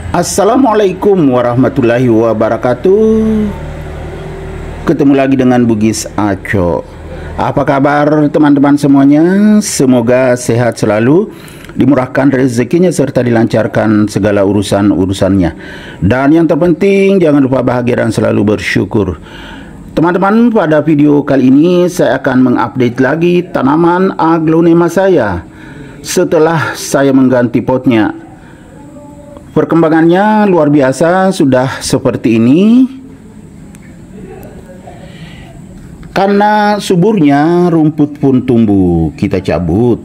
Assalamualaikum warahmatullahi wabarakatuh. Ketemu lagi dengan Bugis Aco. Apa kabar teman-teman semuanya? Semoga sehat selalu, dimurahkan rezekinya serta dilancarkan segala urusan-urusannya. Dan yang terpenting jangan lupa bahagia dan selalu bersyukur. Teman-teman, pada video kali ini saya akan mengupdate lagi tanaman aglonema saya setelah saya mengganti potnya. Perkembangannya luar biasa, sudah seperti ini. Karena suburnya, rumput pun tumbuh, kita cabut.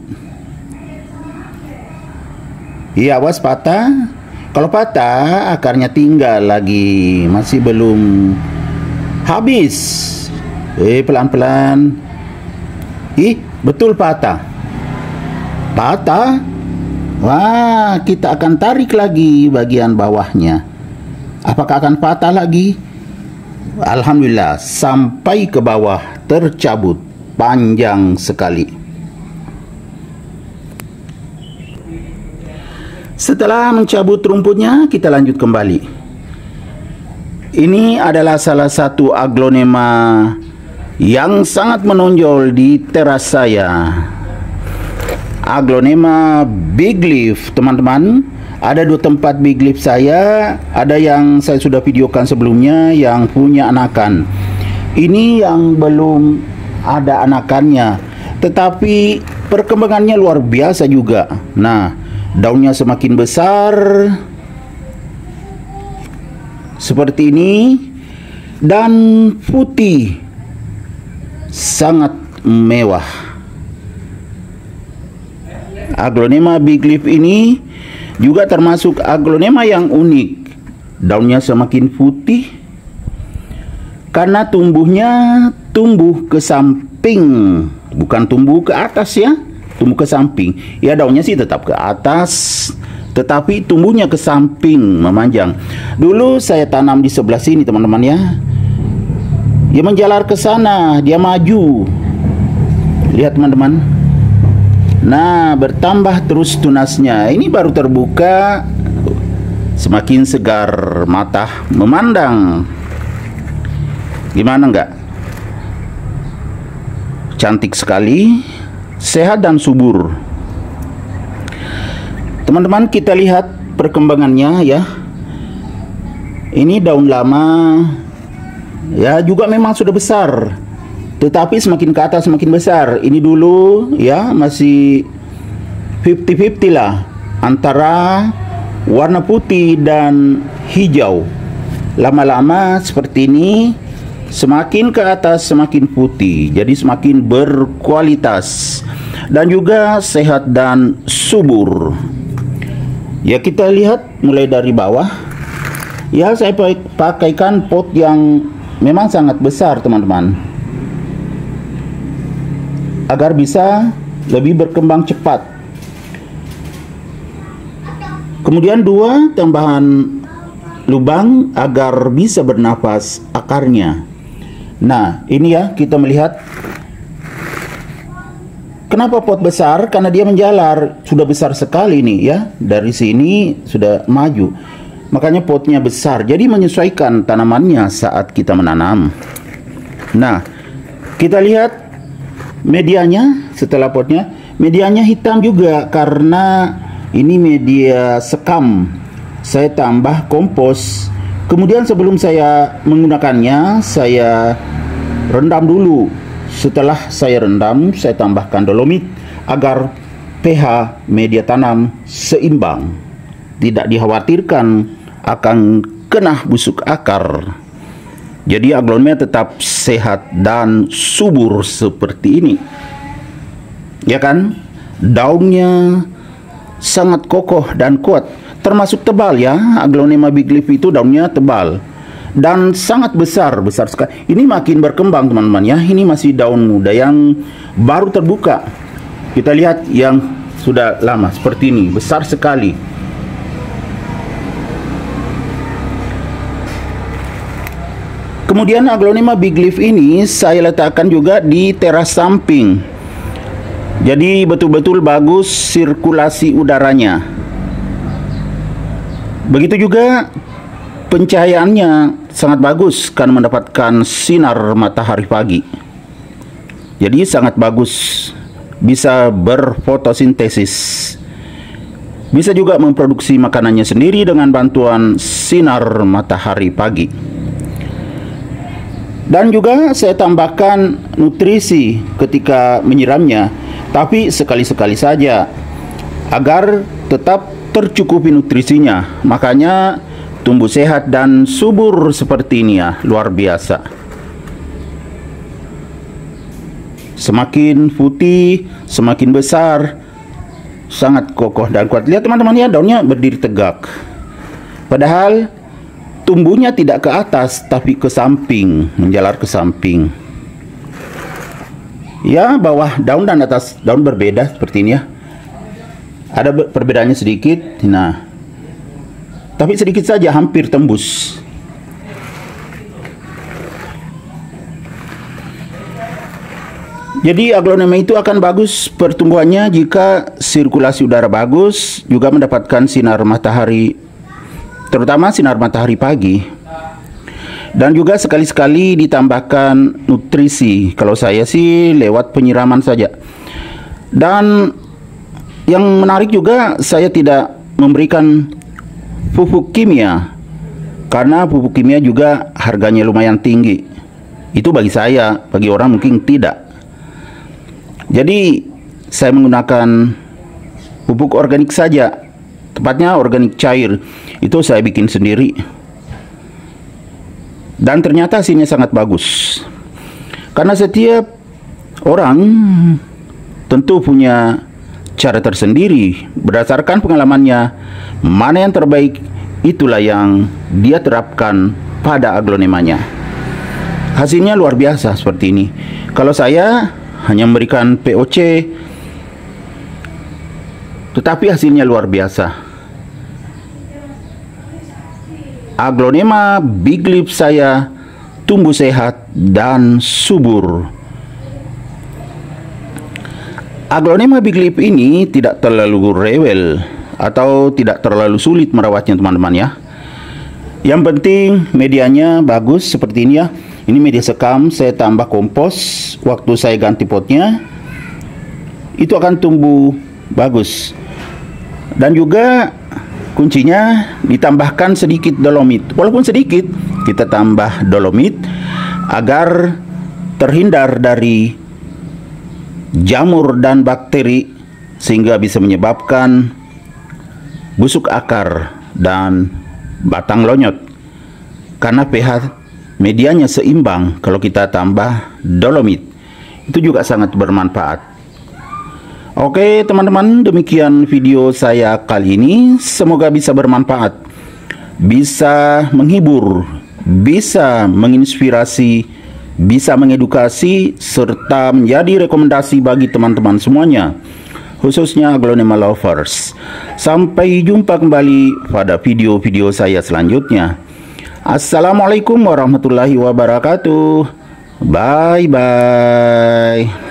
Iya, awas patah. Kalau patah, akarnya tinggal lagi, masih belum habis. Pelan-pelan. Betul patah. Patah. Wah, kita akan tarik lagi bagian bawahnya. Apakah akan patah lagi? Alhamdulillah, sampai ke bawah tercabut, panjang sekali. Setelah mencabut rumputnya, kita lanjut kembali. Ini adalah salah satu aglonema yang sangat menonjol di teras saya. Aglonema big leaf, teman-teman. Ada 2 tempat big leaf saya. Ada yang saya sudah videokan sebelumnya yang punya anakan. Ini yang belum ada anakannya, tetapi perkembangannya luar biasa juga. Nah, daunnya semakin besar seperti ini dan putih, sangat mewah. Aglonema big leaf ini juga termasuk aglonema yang unik. Daunnya semakin putih karena tumbuh ke samping, bukan tumbuh ke atas ya, tumbuh ke samping. Ya, daunnya sih tetap ke atas, tetapi tumbuhnya ke samping, memanjang. Dulu saya tanam di sebelah sini, teman-teman ya. Dia menjalar ke sana, dia maju. Lihat teman-teman. Nah, bertambah terus tunasnya. Ini baru terbuka, semakin segar mata memandang. Gimana enggak? Cantik sekali, sehat dan subur. Teman-teman, kita lihat perkembangannya ya. Ini daun lama, ya juga memang sudah besar, tetapi semakin ke atas semakin besar. Ini dulu ya masih 50-50 lah antara warna putih dan hijau. Lama-lama seperti ini, semakin ke atas semakin putih, jadi semakin berkualitas dan juga sehat dan subur. Ya, kita lihat mulai dari bawah. Ya, saya pakaikan pot yang memang sangat besar, teman-teman, agar bisa lebih berkembang cepat. Kemudian 2 tambahan lubang agar bisa bernafas akarnya. Nah, ini ya, kita melihat kenapa pot besar, karena dia menjalar, sudah besar sekali nih ya. Dari sini sudah maju, makanya potnya besar, jadi menyesuaikan tanamannya saat kita menanam. Nah, kita lihat medianya setelah potnya. Medianya hitam juga karena ini media sekam. Saya tambah kompos. Kemudian sebelum saya menggunakannya, saya rendam dulu. Setelah saya rendam, saya tambahkan dolomit agar pH media tanam seimbang, tidak dikhawatirkan akan kena busuk akar. Jadi aglonema tetap sehat dan subur seperti ini. Ya kan? Daunnya sangat kokoh dan kuat, termasuk tebal ya. Aglonema big leaf itu daunnya tebal dan sangat besar sekali. Ini makin berkembang, teman-teman ya. Ini masih daun muda yang baru terbuka. Kita lihat yang sudah lama seperti ini, besar sekali. Kemudian aglonema big leaf ini saya letakkan juga di teras samping. Jadi betul-betul bagus sirkulasi udaranya. Begitu juga pencahayaannya sangat bagus karena mendapatkan sinar matahari pagi. Jadi sangat bagus, bisa berfotosintesis. Bisa juga memproduksi makanannya sendiri dengan bantuan sinar matahari pagi. Dan juga saya tambahkan nutrisi ketika menyiramnya, tapi sekali-sekali saja agar tetap tercukupi nutrisinya. Makanya tumbuh sehat dan subur seperti ini ya, luar biasa. Semakin putih, semakin besar, sangat kokoh dan kuat. Lihat teman-teman ya, daunnya berdiri tegak. Padahal tumbuhnya tidak ke atas, tapi ke samping, menjalar ke samping. Ya, bawah daun dan atas daun berbeda seperti ini ya. Ada perbedaannya sedikit. Nah, tapi sedikit saja, hampir tembus. Jadi aglonema itu akan bagus pertumbuhannya jika sirkulasi udara bagus, juga mendapatkan sinar matahari, terutama sinar matahari pagi. Dan juga sekali-sekali ditambahkan nutrisi. Kalau saya sih lewat penyiraman saja. Dan yang menarik juga, saya tidak memberikan pupuk kimia, karena pupuk kimia juga harganya lumayan tinggi. Itu bagi saya, bagi orang mungkin tidak. Jadi saya menggunakan pupuk organik saja, tepatnya organik cair. Itu saya bikin sendiri, dan ternyata hasilnya sangat bagus. Karena setiap orang tentu punya cara tersendiri berdasarkan pengalamannya. Mana yang terbaik, itulah yang dia terapkan pada aglonemanya. Hasilnya luar biasa seperti ini. Kalau saya hanya memberikan POC, tetapi hasilnya luar biasa. Aglonema big leaf saya tumbuh sehat dan subur. Aglonema big leaf ini tidak terlalu rewel atau tidak terlalu sulit merawatnya teman-teman ya. Yang penting medianya bagus seperti ini ya. Ini media sekam, saya tambah kompos. Waktu saya ganti potnya, itu akan tumbuh bagus. Dan juga kuncinya ditambahkan sedikit dolomit. Walaupun sedikit, kita tambah dolomit agar terhindar dari jamur dan bakteri, sehingga bisa menyebabkan busuk akar dan batang lonyot. Karena pH medianya seimbang kalau kita tambah dolomit. Itu juga sangat bermanfaat. Oke teman-teman, demikian video saya kali ini. Semoga bisa bermanfaat, bisa menghibur, bisa menginspirasi, bisa mengedukasi, serta menjadi rekomendasi bagi teman-teman semuanya, khususnya aglonema lovers. Sampai jumpa kembali pada video-video saya selanjutnya. Assalamualaikum warahmatullahi wabarakatuh. Bye bye.